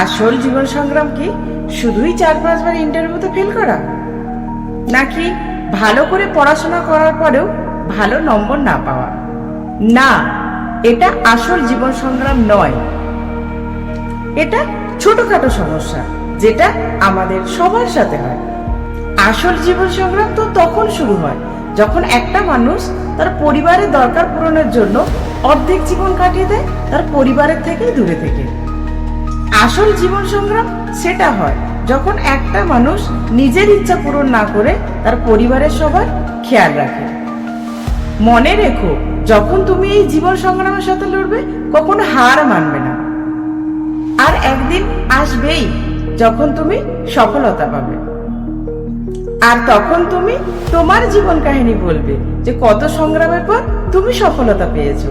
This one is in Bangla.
আসল জীবন সংগ্রাম কি শুধুই 4-5 বার ইন্টারভিউতে ফেল করা, নাকি ভালো করে পড়াশোনা করার পরেও ভালো নম্বর না পাওয়া? না, এটা আসল জীবন সংগ্রাম নয়। এটা ছোটখাটো সমস্যা যেটা আমাদের সবার সাথে হয়। আসল জীবন সংগ্রাম তো তখন শুরু হয় যখন একটা মানুষ তার পরিবারের দরকার পূরণের জন্য অর্ধেক জীবন কাটিয়ে দেয় তার পরিবারের থেকে দূরে থেকে। আসল জীবন সংগ্রাম সেটা হয় যখন একটা মানুষ নিজের ইচ্ছা পূরণ না করে তার পরিবারের সবার খেয়াল রাখে। মনে রেখো, যখন তুমি এই জীবন সংগ্রামের সাথে লড়বে কখনো হার মানবে না। আর একদিন আসবেই যখন তুমি সফলতা পাবে, আর তখন তুমি তোমার জীবন কাহিনী বলবে যে কত সংগ্রামের পর তুমি সফলতা পেয়েছো।